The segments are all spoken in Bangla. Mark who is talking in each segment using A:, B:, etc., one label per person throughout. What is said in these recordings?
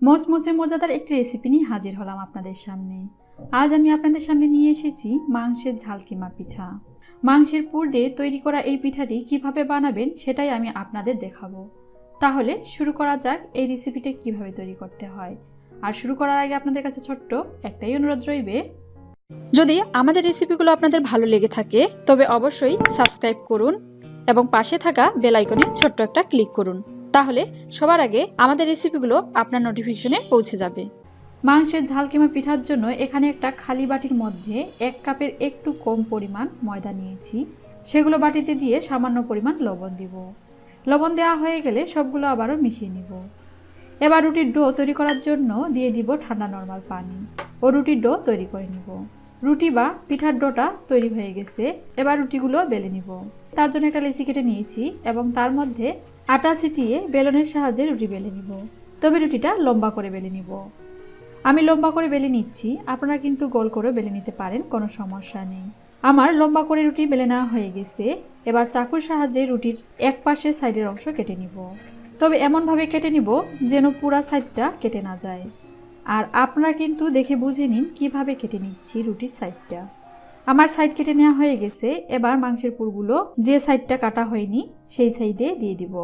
A: মচমচে মজাদার একটি রেসিপি নিয়ে হাজির হলাম আপনাদের সামনে। আজ আমি আপনাদের সামনে নিয়ে এসেছি মাংসের ঝাল কিমা পিঠা। মাংসের পুর দিয়ে তৈরি করা এই পিঠাটি কিভাবে বানাবেন সেটাই আমি আপনাদের দেখাবো। তাহলে শুরু করা যাক এই রেসিপিটা কিভাবে তৈরি করতে হয়। আর শুরু করার আগে আপনাদের কাছে ছোট্ট একটাই অনুরোধ রইবে, যদি আমাদের রেসিপিগুলো আপনাদের ভালো লেগে থাকে তবে অবশ্যই সাবস্ক্রাইব করুন এবং পাশে থাকা বেল আইকনে ছোট্ট একটা ক্লিক করুন, তাহলে সবার আগে আমাদের রেসিপিগুলো আপনার নোটিফিকেশনে পৌঁছে যাবে। মাংসের ঝাল কিমা পিঠার জন্য এখানে একটা খালি বাটির মধ্যে 1 কাপের একটু কম পরিমাণ ময়দা নিয়েছি। সেগুলো বাটিতে দিয়ে সামান্য পরিমাণ লবণ দিব। লবণ দেওয়া হয়ে গেলে সবগুলো আবারও মিশিয়ে নিব। এবার রুটির ডো তৈরি করার জন্য দিয়ে দিব ঠান্ডা নরমাল পানি ও রুটির ডো তৈরি করে নিব। রুটি বা পিঠার ডোটা তৈরি হয়ে গেছে, এবার রুটিগুলো বেলে নিব। তার জন্য একটা লেচি কেটে নিয়েছি এবং তার মধ্যে আটা ছিটিয়ে বেলনের সাহায্যে রুটি বেলে নিব। তবে রুটিটা লম্বা করে বেলে নিব। আমি লম্বা করে বেলে নিচ্ছি, আপনারা কিন্তু গোল করে বেলে নিতে পারেন, কোনো সমস্যা নেই। আমার লম্বা করে রুটি বেলে নেওয়া হয়ে গেছে। এবার চাকুর সাহায্যে রুটির এক পাশের সাইডের অংশ কেটে নিব। তবে এমনভাবে কেটে নিব যেন পুরা সাইডটা কেটে না যায়। আর আপনারা কিন্তু দেখে বুঝে নিন কিভাবে কেটে নিচ্ছি রুটির সাইডটা। আমার সাইড কেটে নেওয়া হয়ে গেছে। এবার মাংসের পুরগুলো যে সাইডটা কাটা হয়নি সেই সাইডে দিয়ে দিব।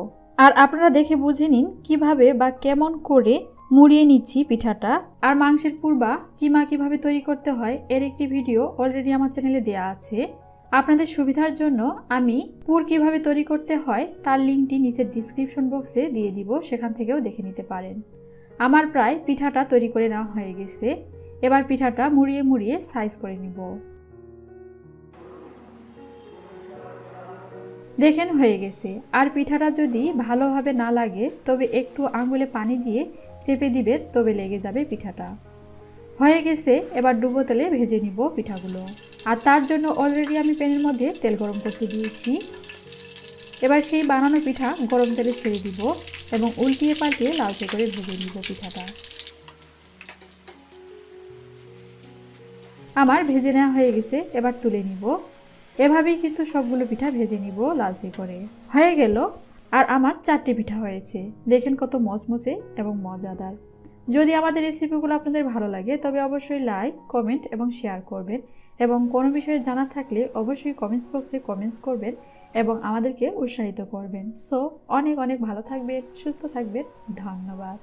A: আর আপনারা দেখে বুঝে নিন কিভাবে বা কেমন করে মুড়িয়ে নিচ্ছি পিঠাটা। আর মাংসের পুর বা কিমা কিভাবে তৈরি করতে হয় এর একটি ভিডিও অলরেডি আমার চ্যানেলে দেওয়া আছে। আপনাদের সুবিধার জন্য আমি পুর কিভাবে তৈরি করতে হয় তার লিঙ্কটি নিচের ডিসক্রিপশন বক্সে দিয়ে দিব, সেখান থেকেও দেখে নিতে পারেন। আমার প্রায় পিঠাটা তৈরি করে নেওয়া হয়ে গেছে। এবার পিঠাটা মুড়িয়ে মুড়িয়ে সাইজ করে নিব। দেখেন হয়ে গেছে। আর পিঠাটা যদি ভালোভাবে না লাগে তবে একটু আঙুলে পানি দিয়ে চেপে দিবেন, তবে লেগে যাবে পিঠাটা। হয়ে গেছে। এবার ডুবো তেলে ভেজে নিব পিঠাগুলো। আর তার জন্য অলরেডি আমি প্যানের মধ্যে তেল গরম করতে দিয়েছি। এবার সেই বানানো পিঠা গরম তেলে ছেড়ে দিব এবং উল্টিয়ে পাল্টিয়ে লালচে করে ভেজে নিব পিঠাটা। আমার ভেজে নেওয়া হয়ে গেছে, এবার তুলে নিব। এভাবেই কিন্তু সবগুলো পিঠা ভেজে নিব লালচে করে। হয়ে গেল। আর আমার 4টি পিঠা হয়েছে। দেখেন কত মচমচে এবং মজাদার। যদি আমাদের রেসিপিগুলো আপনাদের ভালো লাগে তবে অবশ্যই লাইক, কমেন্ট এবং শেয়ার করবেন। এবং কোনো বিষয়ে জানা থাকলে অবশ্যই কমেন্টস বক্সে কমেন্টস করবেন এবং আমাদেরকে উৎসাহিত করবেন। সো অনেক অনেক ভালো থাকবেন, সুস্থ থাকবেন। ধন্যবাদ।